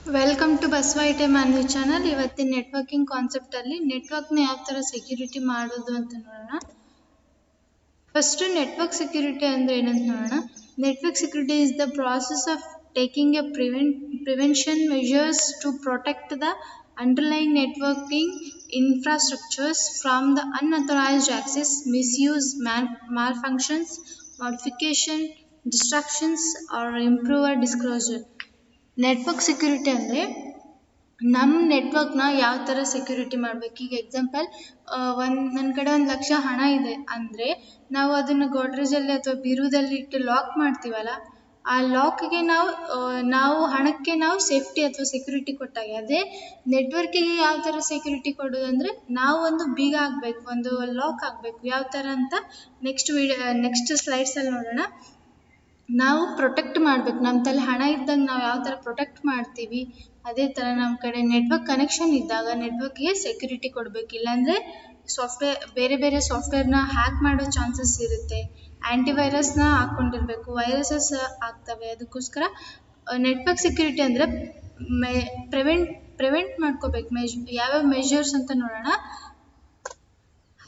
Welcome to Basava IT Manvi channel. ಇವತ್ತಿನ networking concept ಅಲ್ಲಿ ನೆಟ್ವರ್ಕ್ನ ಯಾವ ಥರ ಸೆಕ್ಯೂರಿಟಿ ಮಾಡೋದು ಅಂತ ನೋಡೋಣ. ಫಸ್ಟ್ ನೆಟ್ವರ್ಕ್ ಸೆಕ್ಯೂರಿಟಿ ಅಂದ್ರೆ ಏನಂತ ನೋಡೋಣ. Network security is the process of taking a prevention measures to protect the underline networking infrastructures from the unauthorized access, misuse, malfunctions, modification, distractions or improver disclosure. Network security ಅಂದರೆ ನಮ್ಮ ನೆಟ್ವರ್ಕ್ನ ಯಾವ ಥರ security ಮಾಡಬೇಕು. ಈಗ ಎಕ್ಸಾಂಪಲ್, ನನ್ನ ಕಡೆ 1,00,000 ಹಣ ಇದೆ ಅಂದರೆ ನಾವು ಅದನ್ನು ಗೋಡ್ರೇಜಲ್ಲಿ ಅಥವಾ ಬೀರುದಲ್ಲಿ ಇಟ್ಟು ಲಾಕ್ ಮಾಡ್ತೀವಲ್ಲ, ಆ ಲಾಕ್ಗೆ ನಾವು ಹಣಕ್ಕೆ ನಾವು ಸೇಫ್ಟಿ ಅಥವಾ ಸೆಕ್ಯೂರಿಟಿ ಕೊಟ್ಟಾಗೆ, ಅದೇ ನೆಟ್ವರ್ಕಿಗೆ ಯಾವ ಥರ ಸೆಕ್ಯೂರಿಟಿ ಕೊಡೋದು ಅಂದರೆ ನಾವು ಒಂದು ಬೀಗ ಹಾಕಬೇಕು, ಒಂದು ಲಾಕ್ ಹಾಕಬೇಕು. ಯಾವ ಥರ ಅಂತ ನೆಕ್ಸ್ಟ್ ಸ್ಲೈಡ್ಸಲ್ಲಿ ನೋಡೋಣ. ನಾವು ಪ್ರೊಟೆಕ್ಟ್ ಮಾಡಬೇಕು. ನಮ್ಮ ತಲೆ ಹಣ ಇದ್ದಾಗ ನಾವು ಯಾವ ಥರ ಪ್ರೊಟೆಕ್ಟ್ ಮಾಡ್ತೀವಿ, ಅದೇ ಥರ ನಮ್ಮ ಕಡೆ ನೆಟ್ವರ್ಕ್ ಕನೆಕ್ಷನ್ ಇದ್ದಾಗ ನೆಟ್ವರ್ಕ್ಗೆ ಸೆಕ್ಯೂರಿಟಿ ಕೊಡಬೇಕು. ಇಲ್ಲಾಂದರೆ ಬೇರೆ ಬೇರೆ ಸಾಫ್ಟ್ವೇರ್ನ ಹ್ಯಾಕ್ ಮಾಡೋ ಚಾನ್ಸಸ್ ಇರುತ್ತೆ. ಆ್ಯಂಟಿವೈರಸ್ನ ಹಾಕ್ಕೊಂಡಿರ್ಬೇಕು, ವೈರಸಸ್ ಆಗ್ತವೆ. ಅದಕ್ಕೋಸ್ಕರ ನೆಟ್ವರ್ಕ್ ಸೆಕ್ಯೂರಿಟಿ ಅಂದರೆ ಪ್ರಿವೆಂಟ್ ಮಾಡ್ಕೋಬೇಕು. ಯಾವ್ಯಾವ ಮೆಷರ್ಸ್ ಅಂತ ನೋಡೋಣ.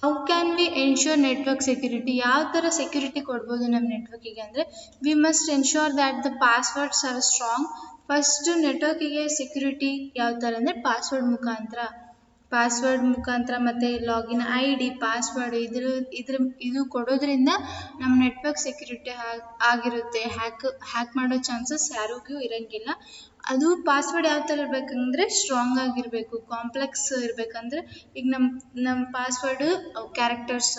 How can we ensure network security? ಯಾವ ಥರ ಸೆಕ್ಯೂರಿಟಿ ಕೊಡ್ಬೋದು ನಮ್ಮ ನೆಟ್ವರ್ಕಿಗೆ ಅಂದರೆ, we must ensure that the passwords are strong. First ನೆಟ್ವರ್ಕಿಗೆ ಸೆಕ್ಯೂರಿಟಿ ಯಾವ ಥರ ಅಂದರೆ ಪಾಸ್ವರ್ಡ್ ಮುಖಾಂತರ ಮತ್ತು ಲಾಗಿನ್ ID, ಪಾಸ್ವರ್ಡ್ ಇದು ಕೊಡೋದ್ರಿಂದ ನಮ್ಮ ನೆಟ್ವರ್ಕ್ ಸೆಕ್ಯೂರಿಟಿ ಆಗಿರುತ್ತೆ. ಹ್ಯಾಕ್ ಮಾಡೋ ಚಾನ್ಸಸ್ ಯಾರಿಗೂ ಇರೋಂಗಿಲ್ಲ. ಅದು ಪಾಸ್ವರ್ಡ್ ಯಾವ ಥರ ಇರಬೇಕಂದ್ರೆ ಸ್ಟ್ರಾಂಗ್ ಆಗಿರಬೇಕು, ಕಾಂಪ್ಲೆಕ್ಸ್ ಇರಬೇಕಂದ್ರೆ, ಈಗ ನಮ್ಮ ಪಾಸ್ವರ್ಡು ಕ್ಯಾರೆಕ್ಟರ್ಸ್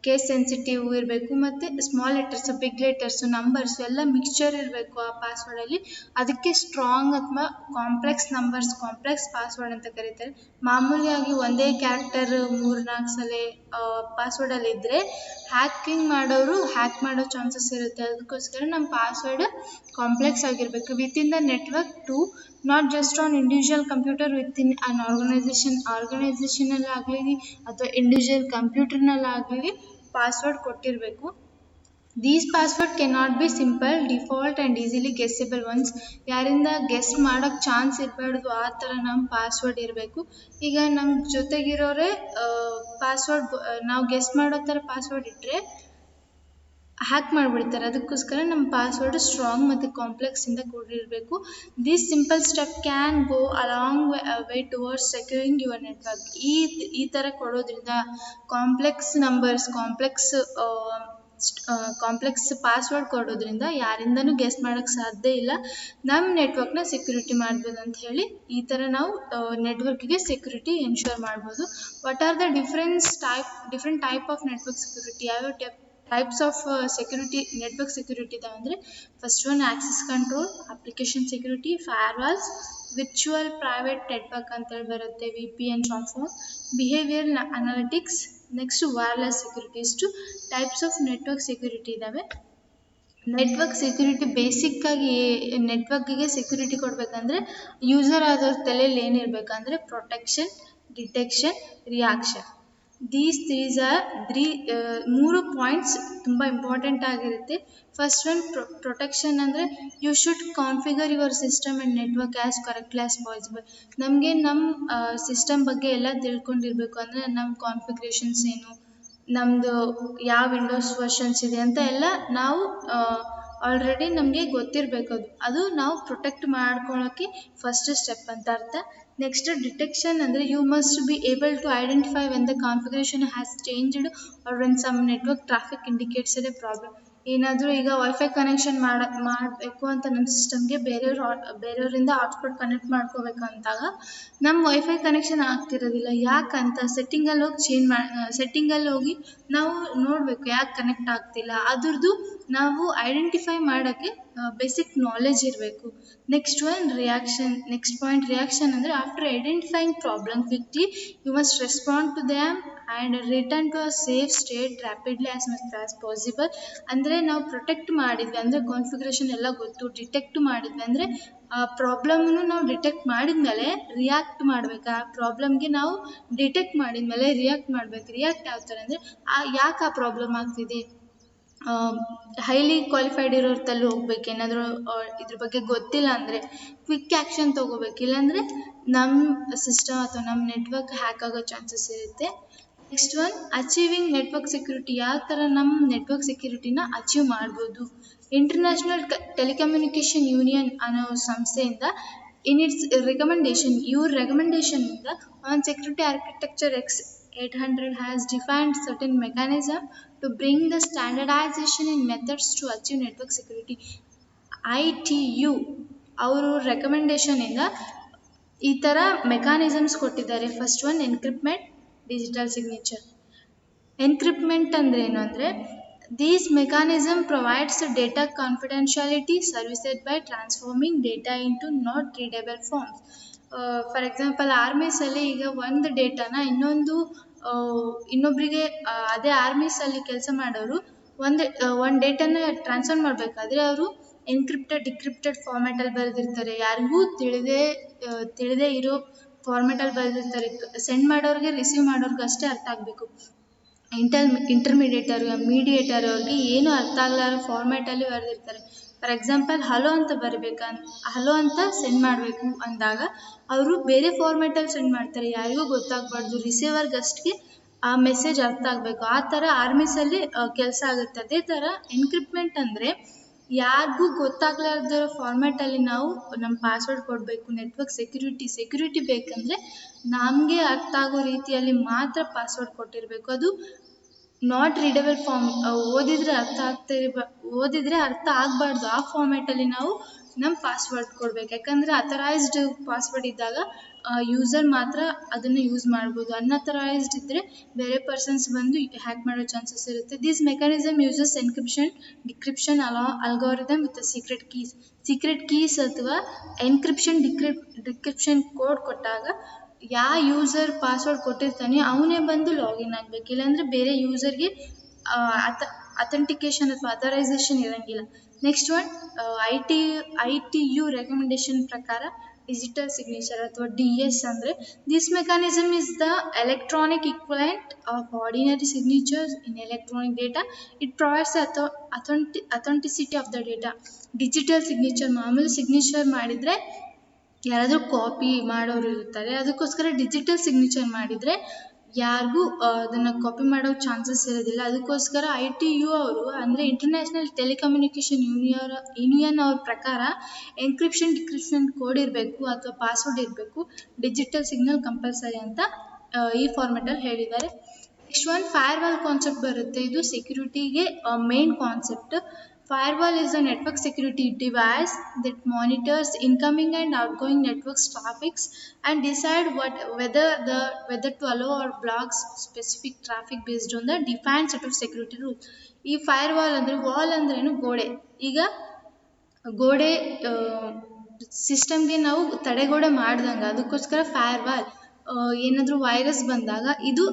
ಕೇಸ್ ಸೆನ್ಸಿಟಿವ್ ಇರಬೇಕು, ಮತ್ತು small letters, big letters, numbers ಎಲ್ಲ ಮಿಕ್ಸ್ಚರ್ ಇರಬೇಕು ಆ ಪಾಸ್ವರ್ಡಲ್ಲಿ. ಅದಕ್ಕೆ ಸ್ಟ್ರಾಂಗ್ ಅಥವಾ ಕಾಂಪ್ಲೆಕ್ಸ್ ಪಾಸ್ವರ್ಡ್ ಅಂತ ಕರೀತಾರೆ. ಮಾಮೂಲಿಯಾಗಿ ಒಂದೇ ಕ್ಯಾರೆಕ್ಟರ್ 3-4 ಸಲ ಪಾಸ್ವರ್ಡಲ್ಲಿ ಇದ್ದರೆ ಹ್ಯಾಕಿಂಗ್ ಮಾಡೋರು ಹ್ಯಾಕ್ ಮಾಡೋ ಚಾನ್ಸಸ್ ಇರುತ್ತೆ. ಅದಕ್ಕೋಸ್ಕರ ನಮ್ಮ ಪಾಸ್ವರ್ಡ್ ಕಾಂಪ್ಲೆಕ್ಸ್ ಆಗಿರಬೇಕು. Within the network too, not just on individual computer, within an ಆರ್ಗನೈಸೇಷನಲ್ಲಾಗಲಿ ಅಥವಾ ಇಂಡಿವಿಜುವಲ್ ಕಂಪ್ಯೂಟರ್ನಲ್ಲಾಗಲಿ ಪಾಸ್ವರ್ಡ್ ಕೊಟ್ಟಿರಬೇಕು. These password cannot be simple, default and easily guessable ones. ಯಾರಿಂದ ಗೆಸ್ ಮಾಡೋಕ್ಕೆ ಚಾನ್ಸ್ ಇರಬಾರ್ದು, ಆ ಥರ ನಮ್ಮ ಪಾಸ್ವರ್ಡ್ ಇರಬೇಕು. ಈಗ ನಮ್ಮ ಜೊತೆಗಿರೋರೇ ಪಾಸ್ವರ್ಡ್ ನಾವು ಗೆಸ್ ಮಾಡೋ ಥರ ಪಾಸ್ವರ್ಡ್ ಇಟ್ಟರೆ ಹ್ಯಾಕ್ ಮಾಡಿಬಿಡ್ತಾರೆ. ಅದಕ್ಕೋಸ್ಕರ ನಮ್ಮ ಪಾಸ್ವರ್ಡ್ ಸ್ಟ್ರಾಂಗ್ ಮತ್ತು ಕಾಂಪ್ಲೆಕ್ಸಿಂದ ಕೂಡಿರಬೇಕು. This simple step can go along way towards securing your network. ಈ ಥರ ಕೊಡೋದ್ರಿಂದ ಕಾಂಪ್ಲೆಕ್ಸ್ ಪಾಸ್ವರ್ಡ್ ಕೊಡೋದ್ರಿಂದ ಯಾರಿಂದನೂ ಗೆಸ್ ಮಾಡೋಕ್ಕೆ ಸಾಧ್ಯ ಇಲ್ಲ. ನಮ್ಮ ನೆಟ್ವರ್ಕ್ನ ಸೆಕ್ಯೂರಿಟಿ ಮಾಡ್ಬೋದು ಅಂತ ಹೇಳಿ ಈ ಥರ ನಾವು ನೆಟ್ವರ್ಕಿಗೆ ಸೆಕ್ಯೂರಿಟಿ ಎನ್ಶೋರ್ ಮಾಡ್ಬೋದು. What are the different type of network security? ಯಾವ್ಯಾವ ಟೈಪ್ಸ್ ಆಫ್ ನೆಟ್ವರ್ಕ್ ಸೆಕ್ಯೂರಿಟಿ ಇದಾವೆ ಅಂದರೆ, first one access control, application security, firewalls, virtual private network ಅಂತೇಳಿ ಬರುತ್ತೆ, VPN, short form, behaviour analytics. Next wireless security. ಇಷ್ಟು types of network security ಇದ್ದಾವೆ. Network security ಬೇಸಿಕ್ಕಾಗಿ ನೆಟ್ವರ್ಕಿಗೆ security ಕೊಡಬೇಕಂದ್ರೆ ಯೂಸರ್ ಆದವ್ರ ತಲೆಯಲ್ಲಿ ಏನಿರಬೇಕಂದ್ರೆ ಪ್ರೊಟೆಕ್ಷನ್, ಡಿಟೆಕ್ಷನ್, ರಿಯಾಕ್ಷನ್. ಮೂರು ಪಾಯಿಂಟ್ಸ್ ತುಂಬ ಇಂಪಾರ್ಟೆಂಟ್ ಆಗಿರುತ್ತೆ. ಫಸ್ಟ್ ಒನ್ ಪ್ರೊಟೆಕ್ಷನ್ ಅಂದರೆ you should configure your system and network as correctly as possible. ನಮಗೆ ನಮ್ಮ ಸಿಸ್ಟಮ್ ಬಗ್ಗೆ ಎಲ್ಲ ತಿಳ್ಕೊಂಡಿರಬೇಕು. ಅಂದರೆ ನಮ್ಮ ಕಾನ್ಫಿಗ್ರೇಷನ್ಸ್ ಏನು, ನಮ್ಮದು ಯಾವ ವಿಂಡೋಸ್ ವರ್ಷನ್ಸ್ ಇದೆ ಅಂತ ಎಲ್ಲ ನಾವು ಆಲ್ರೆಡಿ ನಮಗೆ ಗೊತ್ತಿರಬೇಕು. ಅದು ನಾವು ಪ್ರೊಟೆಕ್ಟ್ ಮಾಡ್ಕೊಳ್ಳೋಕ್ಕೆ ಫಸ್ಟ್ ಸ್ಟೆಪ್ ಅಂತ ಅರ್ಥ. ನೆಕ್ಸ್ಟ್ ಡಿಟೆಕ್ಷನ್ ಅಂದರೆ you must be able to identify when the configuration has changed or when some network traffic indicates a problem. ಏನಾದರೂ ಈಗ ವೈಫೈ ಕನೆಕ್ಷನ್ ಮಾಡಬೇಕು ಅಂತ ನಮ್ಮ ಸಿಸ್ಟಮ್ಗೆ ಬೇರೆಯವರಿಂದ ಹಾಟ್ಸ್ಪಾಟ್ ಕನೆಕ್ಟ್ ಮಾಡ್ಕೋಬೇಕಂತಾಗ ನಮ್ಮ ವೈಫೈ ಕನೆಕ್ಷನ್ ಆಗ್ತಿರೋದಿಲ್ಲ. ಯಾಕಂತ ಸೆಟ್ಟಿಂಗಲ್ಲಿ ಹೋಗಿ ನಾವು ನೋಡಬೇಕು ಯಾಕೆ ಕನೆಕ್ಟ್ ಆಗ್ತಿಲ್ಲ. ಅದ್ರದ್ದು ನಾವು ಐಡೆಂಟಿಫೈ ಮಾಡೋಕ್ಕೆ ಬೇಸಿಕ್ ನಾಲೆಜ್ ಇರಬೇಕು. ನೆಕ್ಸ್ಟ್ ಪಾಯಿಂಟ್ ರಿಯಾಕ್ಷನ್ ಅಂದರೆ after identifying problem quickly you must respond to them and return to a safe state rapidly as much as possible. ಅಂದರೆ ನಾವು ಪ್ರೊಟೆಕ್ಟ್ ಮಾಡಿದ್ವಿ ಅಂದರೆ ಕಾನ್ಫಿಗರೇಷನ್ ಎಲ್ಲ ಗೊತ್ತು, ಡಿಟೆಕ್ಟ್ ಮಾಡಿದ್ವಿ ಅಂದರೆ ಆ ಪ್ರಾಬ್ಲಮ್ನು ನಾವು ಡಿಟೆಕ್ಟ್ ಮಾಡಿದ್ಮೇಲೆ ರಿಯಾಕ್ಟ್ ಮಾಡಬೇಕು. ಆ ಪ್ರಾಬ್ಲಮ್ಗೆ ನಾವು ಡಿಟೆಕ್ಟ್ ಮಾಡಿದ್ಮೇಲೆ ರಿಯಾಕ್ಟ್ ಮಾಡಬೇಕು. ರಿಯಾಕ್ಟ್ ಯಾವ ಥರ ಅಂದರೆ ಯಾಕೆ ಆ ಪ್ರಾಬ್ಲಮ್ ಆಗ್ತಿದೆ, ಹೈಲಿ ಕ್ವಾಲಿಫೈಡ್ ಇರೋರ ತಲ್ಲಿ ಹೋಗ್ಬೇಕು. ಏನಾದರೂ ಇದ್ರ ಬಗ್ಗೆ ಗೊತ್ತಿಲ್ಲ ಅಂದರೆ ಕ್ವಿಕ್ ಆ್ಯಕ್ಷನ್ ತೊಗೋಬೇಕು, ಇಲ್ಲಾಂದರೆ ನಮ್ಮ ಸಿಸ್ಟಮ್ ಅಥವಾ ನಮ್ಮ ನೆಟ್ವರ್ಕ್ ಹ್ಯಾಕ್ ಆಗೋ ಚಾನ್ಸಸ್ ಇರುತ್ತೆ. Next one achieving network security. ಯಾವ ಥರ ನಮ್ಮ ನೆಟ್ವರ್ಕ್ ಸೆಕ್ಯೂರಿಟಿನ ಅಚೀವ್ ಮಾಡ್ಬೋದು. ಇಂಟರ್ನ್ಯಾಷನಲ್ ಟೆಲಿಕಮ್ಯುನಿಕೇಷನ್ ಯೂನಿಯನ್ ಅನ್ನೋ ಸಂಸ್ಥೆಯಿಂದ ಇನ್ ಇಟ್ಸ್ ರೆಕಮೆಂಡೇಶನ್, ಇವ್ರ ರೆಕಮೆಂಡೇಶನಿಂದ on security architecture X800 has defined certain mechanism to bring the standardization in methods to achieve network security. ITU ಅವರು ರೆಕಮೆಂಡೇಶನಿಂದ ಈ ಥರ ಮೆಕ್ಯಾನಿಸಮ್ಸ್ ಕೊಟ್ಟಿದ್ದಾರೆ. First one encryptment, digital signature. Encryptment ಅಂದರೆ ಏನು ಅಂದರೆ these mechanism provides the data confidentiality services by transforming data into not readable forms. For example ಆರ್ಮೀಸಲ್ಲಿ ಈಗ ಒಂದು ಡೇಟಾನ ಇನ್ನೊಬ್ಬರಿಗೆ ಅದೇ ಆರ್ಮೀಸಲ್ಲಿ ಕೆಲಸ ಮಾಡೋರು ಒಂದು ಡೇಟಾನ ಟ್ರಾನ್ಸ್ಫರ್ ಮಾಡಬೇಕಾದ್ರೆ ಅವರು ಡಿಕ್ರಿಪ್ಟೆಡ್ ಫಾರ್ಮ್ಯಾಟಲ್ಲಿ ಬರೆದಿರ್ತಾರೆ. ಯಾರಿಗೂ ತಿಳಿದೇ ಇರೋ ಫಾರ್ಮ್ಯಾಟಲ್ಲಿ ಬರೆದಿರ್ತಾರೆ. ಸೆಂಡ್ ಮಾಡೋರಿಗೆ ರಿಸೀವ್ ಮಾಡೋರ್ಗೆ ಅಷ್ಟೇ ಅರ್ಥ ಆಗಬೇಕು. ಇಂಟರ್ಮೀಡಿಯೇಟರ್ ಮೀಡಿಯೇಟರ್ ಅವ್ರಿಗೆ ಏನು ಅರ್ಥ ಆಗಲಾರ ಫಾರ್ಮ್ಯಾಟಲ್ಲಿ ಬರೆದಿರ್ತಾರೆ. ಫಾರ್ ಎಕ್ಸಾಂಪಲ್ ಹಲೋ ಅಂತ ಹಲೋ ಅಂತ ಸೆಂಡ್ ಮಾಡಬೇಕು ಅಂದಾಗ ಅವರು ಬೇರೆ ಫಾರ್ಮ್ಯಾಟಲ್ಲಿ ಸೆಂಡ್ ಮಾಡ್ತಾರೆ, ಯಾರಿಗೂ ಗೊತ್ತಾಗಬಾರ್ದು, ರಿಸೀವರ್ಗಷ್ಟೇ ಆ ಮೆಸೇಜ್ ಅರ್ಥ ಆಗಬೇಕು. ಆ ಥರ ಆರ್ಮೀಸಲ್ಲಿ ಕೆಲಸ ಆಗುತ್ತೆ. ಅದೇ ಥರ ಎನ್ಕ್ರಿಪ್ಟ್ಮೆಂಟ್ ಅಂದರೆ ಯಾರಿಗೂ ಗೊತ್ತಾಗ್ಲಾರ್ದಿರೋ ಫಾರ್ಮ್ಯಾಟಲ್ಲಿ ನಾವು ನಮ್ಮ ಪಾಸ್ವರ್ಡ್ ಕೊಡಬೇಕು. ನೆಟ್ವರ್ಕ್ ಸೆಕ್ಯೂರಿಟಿ ಬೇಕಂದರೆ ನಮಗೆ ಅರ್ಥ ಆಗೋ ರೀತಿಯಲ್ಲಿ ಮಾತ್ರ ಪಾಸ್ವರ್ಡ್ ಕೊಟ್ಟಿರಬೇಕು. ಅದು ನಾಟ್ ರೀಡಬಲ್ ಫಾರ್ಮ್, ಓದಿದರೆ ಅರ್ಥ ಆಗಬಾರ್ದು. ಆ ಫಾರ್ಮ್ಯಾಟಲ್ಲಿ ನಾವು ನಮ್ಮ ಪಾಸ್ವರ್ಡ್ ಕೊಡಬೇಕು. ಯಾಕಂದರೆ ಅಥರೈಸ್ಡ್ ಪಾಸ್ವರ್ಡ್ ಇದ್ದಾಗ ಯೂಸರ್ ಮಾತ್ರ ಅದನ್ನು ಯೂಸ್ ಮಾಡ್ಬೋದು. ಅನ್ಅಥರೈಸ್ಡ್ ಇದ್ದರೆ ಬೇರೆ ಪರ್ಸನ್ಸ್ ಬಂದು ಹ್ಯಾಕ್ ಮಾಡೋ ಚಾನ್ಸಸ್ ಇರುತ್ತೆ. This mechanism uses encryption, decryption algorithm with secret keys ಅಥವಾ ಡಿಕ್ರಿಪ್ಷನ್ ಕೋಡ್ ಕೊಟ್ಟಾಗ ಯಾವ ಯೂಸರ್ ಪಾಸ್ವರ್ಡ್ ಕೊಟ್ಟಿರ್ತಾನೆ ಅವನೇ ಬಂದು ಲಾಗಿನ್ ಆಗಬೇಕು. ಇಲ್ಲಾಂದರೆ ಬೇರೆ ಯೂಸರ್ಗೆ ಅಥೆಂಟಿಕೇಶನ್ ಅಥವಾ ಅಥರೈಸೇಷನ್ ಇರೋಂಗಿಲ್ಲ. ನೆಕ್ಸ್ಟ್ ಒನ್ ITU ರೆಕಮೆಂಡೇಶನ್ ಪ್ರಕಾರ ಡಿಜಿಟಲ್ ಸಿಗ್ನೇಚರ್ ಅಥವಾ DS ಅಂದರೆ this mechanism is the electronic equivalent of ordinary signatures in electronic data. It provides authenticity of the data. Digital signature ಮಾಮೂಲಿ ಸಿಗ್ನೇಚರ್ ಮಾಡಿದರೆ ಯಾರಾದರೂ ಕಾಪಿ ಮಾಡೋರು ಇರ್ತಾರೆ, ಅದಕ್ಕೋಸ್ಕರ ಡಿಜಿಟಲ್ ಸಿಗ್ನೇಚರ್ ಮಾಡಿದರೆ ಯಾರಿಗೂ ಅದನ್ನು ಕಾಪಿ ಮಾಡೋ ಚಾನ್ಸಸ್ ಇರೋದಿಲ್ಲ. ಅದಕ್ಕೋಸ್ಕರ ITU ಅವರು ಅಂದರೆ ಇಂಟರ್ನ್ಯಾಷನಲ್ ಟೆಲಿಕಮ್ಯುನಿಕೇಷನ್ ಯೂನಿಯನ್ ಅವ್ರ ಪ್ರಕಾರ ಡಿಕ್ರಿಪ್ಷನ್ ಕೋಡ್ ಇರಬೇಕು ಅಥವಾ ಪಾಸ್ವರ್ಡ್ ಇರಬೇಕು, ಡಿಜಿಟಲ್ ಸಿಗ್ನಲ್ ಕಂಪಲ್ಸರಿ ಅಂತ ಈ ಫಾರ್ಮೆಟಲ್ಲಿ ಹೇಳಿದ್ದಾರೆ. ನೆಕ್ಸ್ಟ್ ಒನ್ ಫೈರ್ವಾಲ್ ಕಾನ್ಸೆಪ್ಟ್ ಬರುತ್ತೆ. ಇದು ಸೆಕ್ಯೂರಿಟಿಗೆ main concept. Firewall is a network security device that monitors incoming and outgoing network traffic and decide whether to allow or block specific traffic based on the defined set of security rules. ಈ firewall ಅಂದರೆ wall ಅಂದ್ರೇನು ಗೋಡೆ. ಈಗ ಗೋಡೆ ಸಿಸ್ಟಮ್ಗೆ ನಾವು ತಡೆಗೋಡೆ ಮಾಡ್ದಂಗೆ, ಅದಕ್ಕೋಸ್ಕರ ಫೈರ್ವಾಲ್ ಏನಾದರೂ ವೈರಸ್ ಬಂದಾಗ ಇದು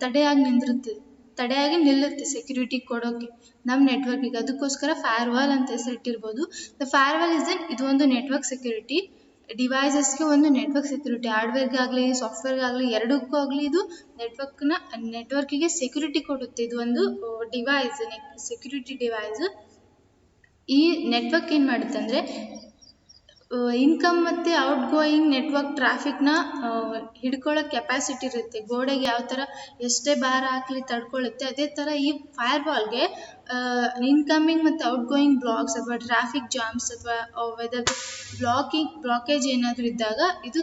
ತಡೆಯಾಗಿ ನಿಲ್ಲುತ್ತೆ ಸೆಕ್ಯೂರಿಟಿ ಕೊಡೋಕ್ಕೆ ನಮ್ಮ ನೆಟ್ವರ್ಕಿಗೆ. ಅದಕ್ಕೋಸ್ಕರ ಫೈರ್ವಾಲ್ ಅಂತ ಹೆಸರಿಟ್ಟಿರ್ಬೋದು. ದ ಫೈರ್ವಾಲ್ ಇದು ಒಂದು ನೆಟ್ವರ್ಕ್ ಸೆಕ್ಯೂರಿಟಿ ಡಿವೈಸಸ್ಗೆ ಒಂದು ನೆಟ್ವರ್ಕ್ ಸೆಕ್ಯೂರಿಟಿ, ಹಾರ್ಡ್ವೇರ್ಗಾಗಲಿ ಸಾಫ್ಟ್ವೇರ್ಗಾಗಲಿ ಎರಡಕ್ಕೂ ಆಗಲಿ ಇದು ನೆಟ್ವರ್ಕಿಗೆ ಸೆಕ್ಯೂರಿಟಿ ಕೊಡುತ್ತೆ. ಇದು ಒಂದು ಡಿವೈಸ್, ಸೆಕ್ಯೂರಿಟಿ ಡಿವೈಸ್. ಈ ನೆಟ್ವರ್ಕ್ ಏನು ಮಾಡುತ್ತೆ ಅಂದರೆ ಇನ್ಕಮ್ ಮತ್ತು ಔಟ್ ಗೋಯಿಂಗ್ ನೆಟ್ವರ್ಕ್ ಟ್ರಾಫಿಕ್ನ ಹಿಡ್ಕೊಳ್ಳೋ ಕೆಪಾಸಿಟಿ ಇರುತ್ತೆ. ಗೋಡೆಗೆ ಯಾವ ಥರ ಎಷ್ಟೇ ಭಾರ ಹಾಕಲಿ ತಡ್ಕೊಳ್ಳುತ್ತೆ, ಅದೇ ಥರ ಈ ಫೈರ್ವಾಲ್ಗೆ ಇನ್ಕಮಿಂಗ್ ಮತ್ತು ಔಟ್ ಗೋಯಿಂಗ್ ಬ್ಲಾಕ್ಸ್ ಅಥವಾ ಟ್ರಾಫಿಕ್ ಜಾಮ್ಸ್ ಅಥವಾ ವೆದರ್ ಬ್ಲಾಕೇಜ್ ಏನಾದರೂ ಇದ್ದಾಗ ಇದು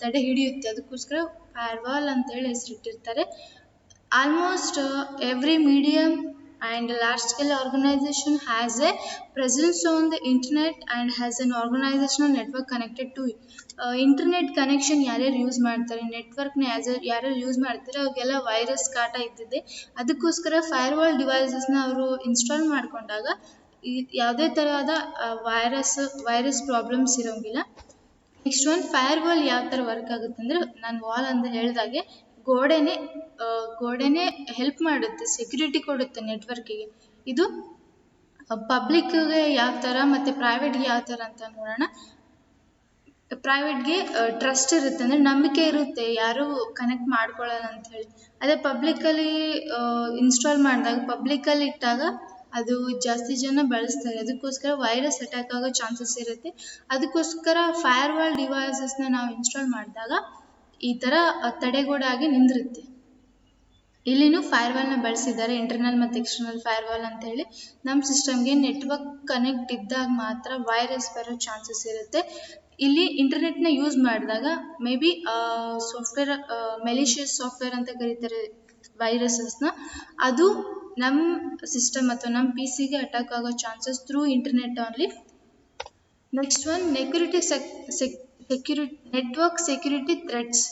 ತಡೆ ಹಿಡಿಯುತ್ತೆ. ಅದಕ್ಕೋಸ್ಕರ ಫೈರ್ವಾಲ್ ಅಂತೇಳಿ ಹೆಸರಿಟ್ಟಿರ್ತಾರೆ. Almost every medium and large-scale organization has a presence on the internet and has an organizational network connected to it. Internet connection ಯಾರ್ಯಾರು ಯೂಸ್ ಮಾಡ್ತಾರೆ, ನೆಟ್ವರ್ಕ್ನ ಯಾರ್ಯಾರು ಯೂಸ್ ಮಾಡ್ತಾರೆ ಅವ್ರಿಗೆಲ್ಲ ವೈರಸ್ ಕಾಟ ಇದ್ದಿದೆ. ಅದಕ್ಕೋಸ್ಕರ ಫೈರ್ವಾಲ್ ಡಿವೈಸಸ್ನ ಅವರು ಇನ್ಸ್ಟಾಲ್ ಮಾಡ್ಕೊಂಡಾಗ ಯಾವುದೇ ಥರದ ವೈರಸ್ ಪ್ರಾಬ್ಲಮ್ಸ್ ಇರೋಂಗಿಲ್ಲ. ನೆಕ್ಸ್ಟ್ ಒನ್ ಫೈರ್ವಾಲ್ ಯಾವ ಥರ ವರ್ಕ್ ಆಗುತ್ತೆ ಅಂದರೆ ನಾನು ವಾಲ್ ಅಂತ ಹೇಳಿದಾಗೆ ಗೋಡೆನೇ ಹೆಲ್ಪ್ ಮಾಡುತ್ತೆ, ಸೆಕ್ಯೂರಿಟಿ ಕೊಡುತ್ತೆ ನೆಟ್ವರ್ಕಿಗೆ. ಇದು ಪಬ್ಲಿಕ್ಗೆ ಯಾವ ಥರ ಮತ್ತು ಪ್ರೈವೇಟ್ಗೆ ಯಾವ ಥರ ಅಂತ ನೋಡೋಣ. ಪ್ರೈವೇಟ್ಗೆ ಟ್ರಸ್ಟ್ ಇರುತ್ತೆ, ಅಂದರೆ ನಂಬಿಕೆ ಇರುತ್ತೆ, ಯಾರೂ ಕನೆಕ್ಟ್ ಮಾಡ್ಕೊಳ್ಳಲ್ಲ ಅಂಥೇಳಿ. ಅದೇ ಪಬ್ಲಿಕ್ಕಲ್ಲಿ ಇನ್ಸ್ಟಾಲ್ ಮಾಡಿದಾಗ ಪಬ್ಲಿಕ್ಕಲ್ಲಿ ಇಟ್ಟಾಗ ಅದು ಜಾಸ್ತಿ ಜನ ಬಳಸ್ತಾರೆ. ಅದಕ್ಕೋಸ್ಕರ ವೈರಸ್ ಅಟ್ಯಾಕ್ ಆಗೋ ಚಾನ್ಸಸ್ ಇರುತ್ತೆ. ಅದಕ್ಕೋಸ್ಕರ ಫೈರ್ವಾಲ್ ಡಿವೈಸಸ್ನ ನಾವು ಇನ್ಸ್ಟಾಲ್ ಮಾಡಿದಾಗ ಈ ಥರ ತಡೆಗೋಡಾಗಿ ನಿಂದಿರುತ್ತೆ. ಇಲ್ಲಿನೂ ಫೈರ್ವಾಲ್ನ ಬಳಸಿದ್ದಾರೆ, ಇಂಟರ್ನಲ್ ಮತ್ತು ಎಕ್ಸ್ಟರ್ನಲ್ ಫೈರ್ವಾಲ್ ಅಂತ ಹೇಳಿ. ನಮ್ಮ ಸಿಸ್ಟಮ್ಗೆ ನೆಟ್ವರ್ಕ್ ಕನೆಕ್ಟ್ ಇದ್ದಾಗ ಮಾತ್ರ ವೈರಸ್ ಬರೋ ಚಾನ್ಸಸ್ ಇರುತ್ತೆ. ಇಲ್ಲಿ ಇಂಟರ್ನೆಟ್ನ ಯೂಸ್ ಮಾಡಿದಾಗ may be software malicious software ಅಂತ ಕರೀತಾರೆ ವೈರಸಸ್ನ, ಅದು ನಮ್ಮ ಸಿಸ್ಟಮ್ ಅಥವಾ ನಮ್ಮ ಪಿ ಸಿಗೆ ಅಟ್ಯಾಕ್ ಆಗೋ chances through internet only. Next one network security threats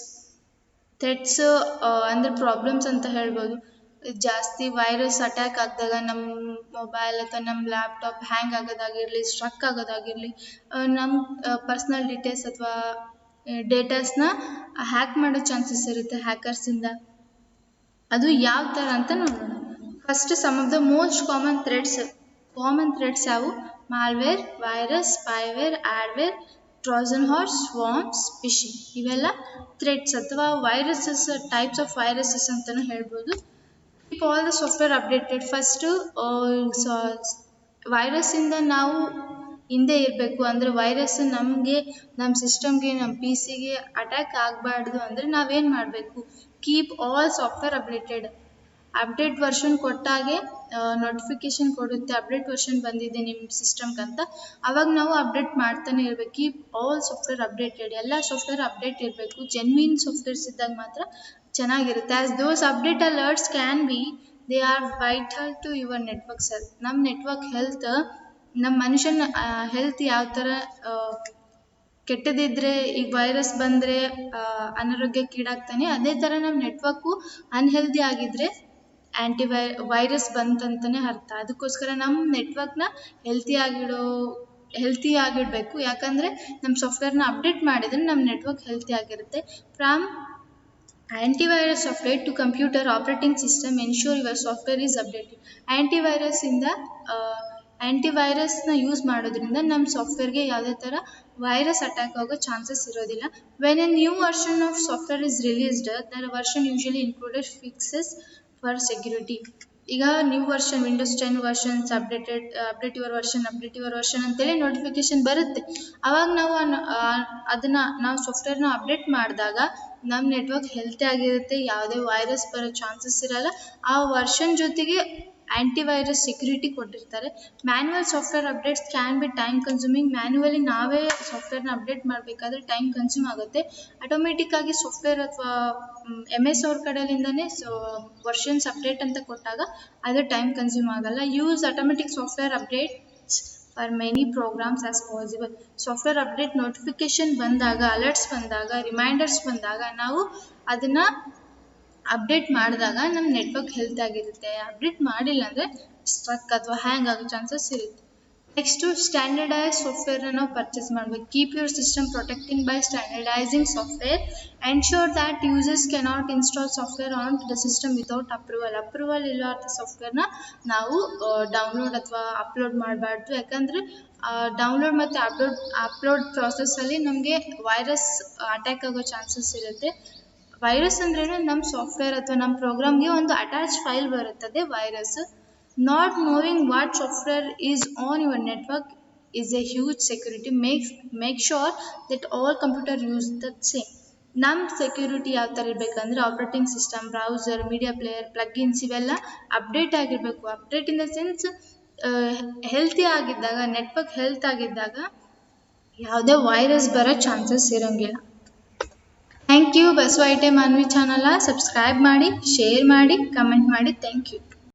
ಅಂದರೆ ಪ್ರಾಬ್ಲಮ್ಸ್ ಅಂತ ಹೇಳ್ಬೋದು. ಜಾಸ್ತಿ ವೈರಸ್ ಅಟ್ಯಾಕ್ ಆಗಿದಾಗ ನಮ್ಮ ಮೊಬೈಲ್ ಅಥವಾ ನಮ್ಮ ಲ್ಯಾಪ್ಟಾಪ್ ಹ್ಯಾಂಗ್ ಆಗೋದಾಗಿರಲಿ, ಸ್ಟ್ರಕ್ ಆಗೋದಾಗಿರಲಿ, ನಮ್ಮ ಪರ್ಸ್ನಲ್ ಡೀಟೇಲ್ಸ್ ಅಥವಾ ಡೇಟಾಸ್ನ ಹ್ಯಾಕ್ ಮಾಡೋ ಚಾನ್ಸಸ್ ಇರುತ್ತೆ ಹ್ಯಾಕರ್ಸಿಂದ. ಅದು ಯಾವ ಥರ ಅಂತ ನೋಡೋಣ. First some of the most common threats ಯಾವು? Malware, virus, spyware, adware, Trojan horse, swarms, phishing. ಇವೆಲ್ಲ ಥ್ರೆಟ್ಸ್ ಅಥವಾ ವೈರಸಸ್, ಟೈಪ್ಸ್ ಆಫ್ ವೈರಸಸ್ ಅಂತಲೂ ಹೇಳ್ಬೋದು. Keep all the software updated. First ವೈರಸ್ಸಿಂದ ನಾವು ಹಿಂದೆ ಇರಬೇಕು. ಅಂದರೆ ವೈರಸ್ ನಮಗೆ, ನಮ್ಮ ಸಿಸ್ಟಮ್ಗೆ, ನಮ್ಮ ಪಿ ಸಿಗೆ ಅಟ್ಯಾಕ್ ಆಗಬಾರ್ದು ಅಂದರೆ ನಾವೇನು ಮಾಡಬೇಕು? Keep all software updated. Update version ಕೊಟ್ಟಾಗೆ ನೋಟಿಫಿಕೇಶನ್ ಕೊಡುತ್ತೆ, ಅಪ್ಡೇಟ್ ವರ್ಷನ್ ಬಂದಿದೆ ನಿಮ್ಮ ಸಿಸ್ಟಮ್ಗೆ ಅಂತ. ಅವಾಗ ನಾವು ಅಪ್ಡೇಟ್ ಮಾಡ್ತಾನೆ ಇರಬೇಕು. Keep all software updated. ಎಲ್ಲ ಸಾಫ್ಟ್ವೇರ್ ಅಪ್ಡೇಟ್ ಇರಬೇಕು. ಜೆನ್ವಿನ್ ಸಾಫ್ಟ್ವೇರ್ಸ್ ಇದ್ದಾಗ ಮಾತ್ರ ಚೆನ್ನಾಗಿರುತ್ತೆ. As those update alerts can be, they are vital to your network health. ನಮ್ಮ ನೆಟ್ವರ್ಕ್ ಹೆಲ್ತ್, ನಮ್ಮ ಮನುಷ್ಯನ ಹೆಲ್ತ್ ಯಾವ ಥರ ಕೆಟ್ಟದಿದ್ರೆ, ಈಗ ವೈರಸ್ ಬಂದರೆ ಅನಾರೋಗ್ಯಕ್ಕೀಡಾಗ್ತಾನೆ, ಅದೇ ಥರ ನಮ್ಮ ನೆಟ್ವರ್ಕು ಅನ್ಹೆಲ್ದಿ ಆಗಿದ್ದರೆ ವೈರಸ್ ಬಂತಂತಲೇ ಅರ್ಥ. ಅದಕ್ಕೋಸ್ಕರ ನಮ್ಮ ನೆಟ್ವರ್ಕ್ನ ಹೆಲ್ತಿ ಆಗಿಡಬೇಕು. ಯಾಕಂದರೆ ನಮ್ಮ ಸಾಫ್ಟ್ವೇರ್ನ ಅಪ್ಡೇಟ್ ಮಾಡಿದರೆ ನಮ್ಮ ನೆಟ್ವರ್ಕ್ ಹೆಲ್ತಿ ಆಗಿರುತ್ತೆ. From antivirus software to computer operating system, ensure your software is updated. ಆ್ಯಂಟಿವೈರಸ್ನ ಯೂಸ್ ಮಾಡೋದ್ರಿಂದ ನಮ್ಮ ಸಾಫ್ಟ್ವೇರ್ಗೆ ಯಾವುದೇ ಥರ ವೈರಸ್ ಅಟ್ಯಾಕ್ ಆಗೋ ಚಾನ್ಸಸ್ ಇರೋದಿಲ್ಲ. When a new version of software is released, their version usually included fixes for security. ಈಗ new version, Windows 10 versions update your version ಅಂತೇಳಿ ನೋಟಿಫಿಕೇಶನ್ ಬರುತ್ತೆ. ಅವಾಗ ನಾವು ನಾವು ಸಾಫ್ಟ್ವೇರ್ನ ಅಪ್ಡೇಟ್ ಮಾಡಿದಾಗ ನಮ್ಮ ನೆಟ್ವರ್ಕ್ ಹೆಲ್ತಿ ಆಗಿರುತ್ತೆ, ಯಾವುದೇ ವೈರಸ್ ಬರೋ ಚಾನ್ಸಸ್ ಇರಲ್ಲ. ಆ ವರ್ಷನ್ ಜೊತೆಗೆ ಆ್ಯಂಟಿವೈರಸ್ ಸೆಕ್ಯೂರಿಟಿ ಕೊಟ್ಟಿರ್ತಾರೆ. Manual software updates can be time consuming. Manually ನಾವೇ ಸಾಫ್ಟ್ವೇರ್ನ ಅಪ್ಡೇಟ್ ಮಾಡಬೇಕಾದ್ರೆ ಟೈಮ್ ಕನ್ಸ್ಯೂಮ್ ಆಗುತ್ತೆ. ಆಟೋಮೆಟಿಕ್ಕಾಗಿ ಸಾಫ್ಟ್ವೇರ್ ಅಥವಾ MS ಅವ್ರ ಕಡೆಯಿಂದನೇ ವರ್ಷನ್ಸ್ ಅಪ್ಡೇಟ್ ಅಂತ ಕೊಟ್ಟಾಗ ಅದು ಟೈಮ್ ಕನ್ಸ್ಯೂಮ್ ಆಗಲ್ಲ. Use automatic software updates for many programs as possible. Software update notification ಬಂದಾಗ, ಅಲರ್ಟ್ಸ್ ಬಂದಾಗ, ರಿಮೈಂಡರ್ಸ್ ಬಂದಾಗ ನಾವು ಅದನ್ನು ಅಪ್ಡೇಟ್ ಮಾಡಿದಾಗ ನಮ್ಮ ನೆಟ್ವರ್ಕ್ ಹೆಲ್ತ್ ಆಗಿರುತ್ತೆ. ಅಪ್ಡೇಟ್ ಮಾಡಿಲ್ಲ ಅಂದರೆ ಸ್ಟ್ರಕ್ ಅಥವಾ ಹ್ಯಾಂಗ್ ಆಗೋ ಚಾನ್ಸಸ್ ಇರುತ್ತೆ. ನೆಕ್ಸ್ಟು ಸ್ಟ್ಯಾಂಡರ್ಡೈಸ್ ಸಾಫ್ಟ್ವೇರ್ನ ನಾವು ಪರ್ಚೇಸ್ ಮಾಡಬೇಕು. Keep your system protecting by standardising software. Ensure that users cannot install software on the system without approval ಇಲ್ಲಾರ್ದ ಸಾಫ್ಟ್ವೇರ್ನ ನಾವು ಡೌನ್ಲೋಡ್ ಅಥವಾ ಅಪ್ಲೋಡ್ ಮಾಡಬಾರ್ದು. ಯಾಕಂದರೆ ಡೌನ್ಲೋಡ್ ಮತ್ತು ಅಪ್ಲೋಡ್ ಪ್ರಾಸೆಸ್ಸಲ್ಲಿ ನಮಗೆ ವೈರಸ್ ಅಟ್ಯಾಕ್ ಆಗೋ ಚಾನ್ಸಸ್ ಇರುತ್ತೆ. ವೈರಸ್ ಅಂದ್ರೇನು? ನಮ್ಮ ಸಾಫ್ಟ್ವೇರ್ ಅಥವಾ ನಮ್ಮ ಪ್ರೋಗ್ರಾಮ್ಗೆ ಒಂದು ಅಟ್ಯಾಚ್ ಫೈಲ್ ಬರುತ್ತದೆ virus. Not knowing what software is on your network is a huge security. Make sure that all computer use the same. ನಮ್ಮ ಸೆಕ್ಯೂರಿಟಿ ಯಾವ ಥರ ಇರಬೇಕಂದ್ರೆ operating system, browser, media player, plugins ಇವೆಲ್ಲ ಅಪ್ಡೇಟ್ ಆಗಿರಬೇಕು. Update in the sense healthy ಆಗಿದ್ದಾಗ, network health ಆಗಿದ್ದಾಗ ಯಾವುದೇ virus ಬರೋ ಚಾನ್ಸಸ್ ಇರೋಂಗಿಲ್ಲ. Thank you. Basava IT Manvi ಚಾನಲ ಸಬ್ಸ್ಕ್ರೈಬ್ ಮಾಡಿ, ಶೇರ್ ಮಾಡಿ, ಕಮೆಂಟ್ ಮಾಡಿ. Thank you.